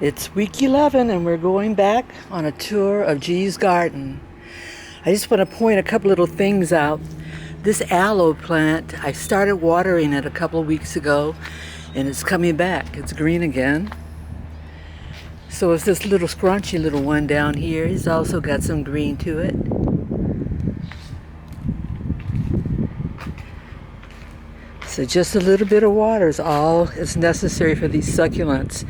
It's week 11 and we're going back on a tour of G's garden. I just want to point a couple little things out. This aloe plant, I started watering it a couple of weeks ago and it's coming back. It's green again. So it's this little scrunchy little one down here. He's also got some green to it. So just a little bit of water is all is necessary for these succulents.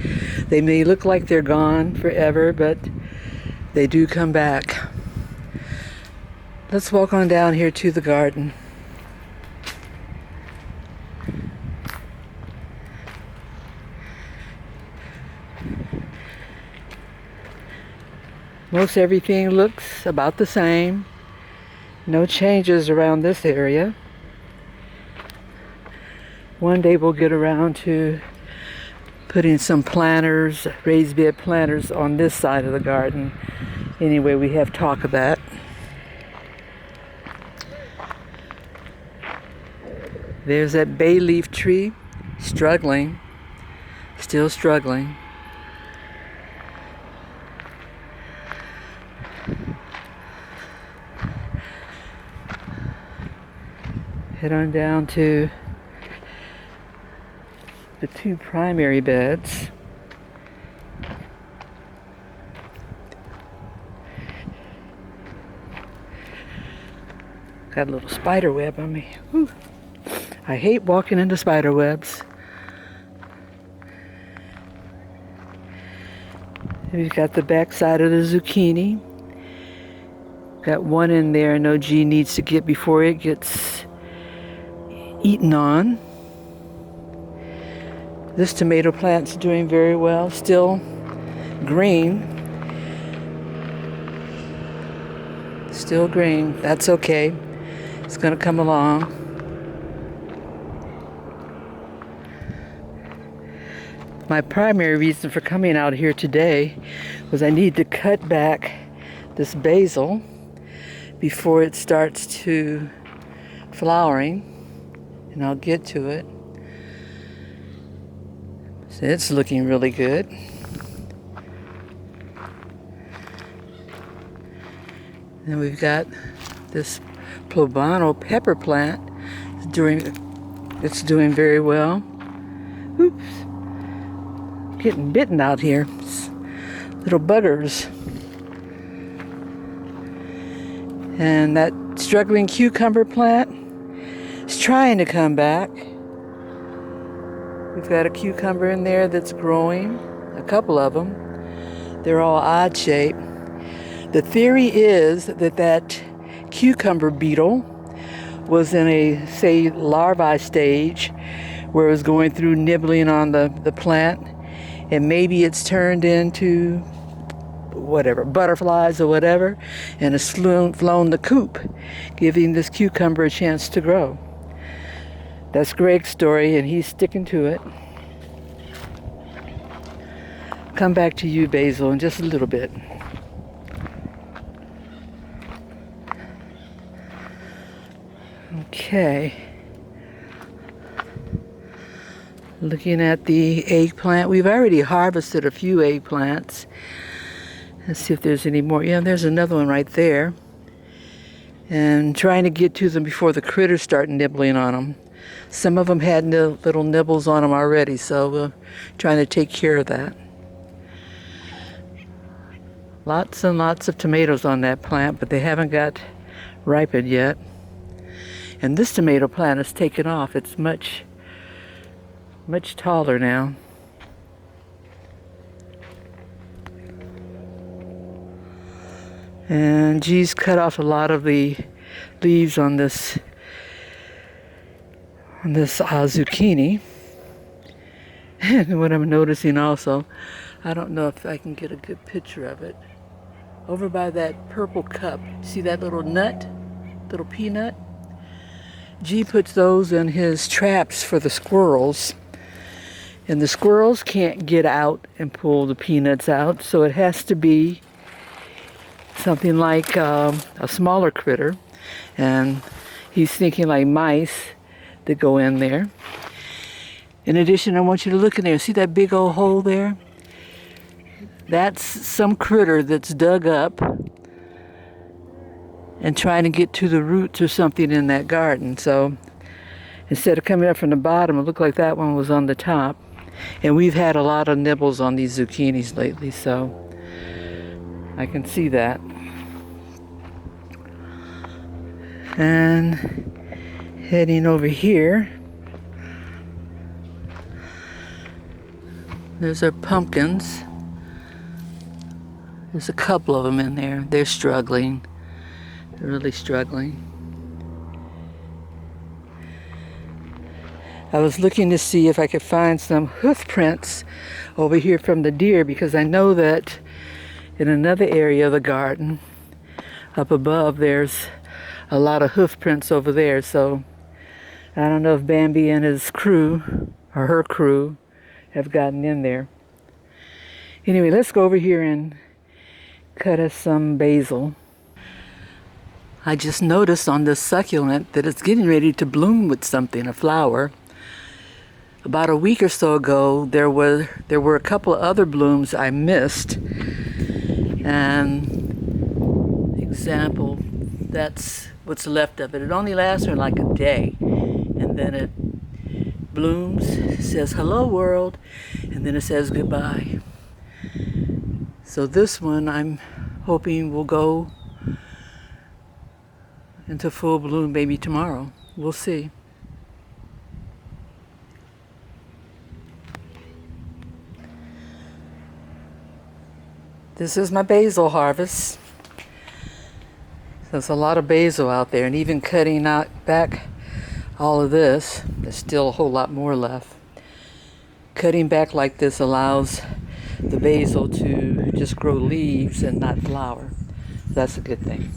They may look like they're gone forever, but they do come back. Let's walk on down here to the garden. Most everything looks about the same. No changes around this area. One day we'll get around to putting some planters, raised bed planters on this side of the garden. Anyway, we have talk of that. There's that bay leaf tree, struggling, still struggling. Head on down to the two primary beds. Got a little spider web on me. Whew. I hate walking into spider webs. We've got the back side of the zucchini. Got one in there I know G needs to get before it gets eaten on. This tomato plant's doing very well, still green. Still green, that's okay. It's gonna come along. My primary reason for coming out here today was I need to cut back this basil before it starts to flowering, and I'll get to it. So it's looking really good. Then we've got this poblano pepper plant. It's doing very well. Oops. Getting bitten out here. Little buggers. And that struggling cucumber plant is trying to come back. We've got a cucumber in there that's growing, a couple of them. They're all odd shaped. The theory is that cucumber beetle was in a, say, larvae stage where it was going through nibbling on the plant, and maybe it's turned into whatever, butterflies or whatever, and has flown the coop, giving this cucumber a chance to grow. That's Greg's story, and he's sticking to it. Come back to you, Basil, in just a little bit. Okay. Looking at the eggplant. We've already harvested a few eggplants. Let's see if there's any more. Yeah, there's another one right there. And trying to get to them before the critters start nibbling on them. Some of them had little nibbles on them already, so we're trying to take care of that. Lots and lots of tomatoes on that plant, but they haven't got ripened yet. And this tomato plant has taken off. It's much taller now. And G's cut off a lot of the leaves on this zucchini. And what I'm noticing also, I don't know if I can get a good picture of it. Over by that purple cup, see that little nut, little peanut? G puts those in his traps for the squirrels. And the squirrels can't get out and pull the peanuts out, so it has to be something like a smaller critter. And he's thinking like mice that go in there. In addition, I want you to look in there. See that big old hole there? That's some critter that's dug up and trying to get to the roots or something in that garden. So instead of coming up from the bottom, it looked like that one was on the top. And we've had a lot of nibbles on these zucchinis lately, so I can see that. And heading over here, there's our pumpkins. There's a couple of them in there. They're struggling. They're really struggling. I was looking to see if I could find some hoof prints over here from the deer, because I know that in another area of the garden up above there's a lot of hoof prints over there. So I don't know if Bambi and his crew or her crew have gotten in there. Anyway, let's go over here and cut us some basil. I just noticed on this succulent that it's getting ready to bloom with something, a flower. About a week or so ago, there were a couple of other blooms I missed. And example, that's what's left of it. It only lasts for like a day, and then it blooms, says hello world, and then it says goodbye. So this one I'm hoping will go into full bloom maybe tomorrow. We'll see. This is my basil harvest. There's a lot of basil out there, and even cutting out back all of this, there's still a whole lot more left. Cutting back like this allows the basil to just grow leaves and not flower. That's a good thing.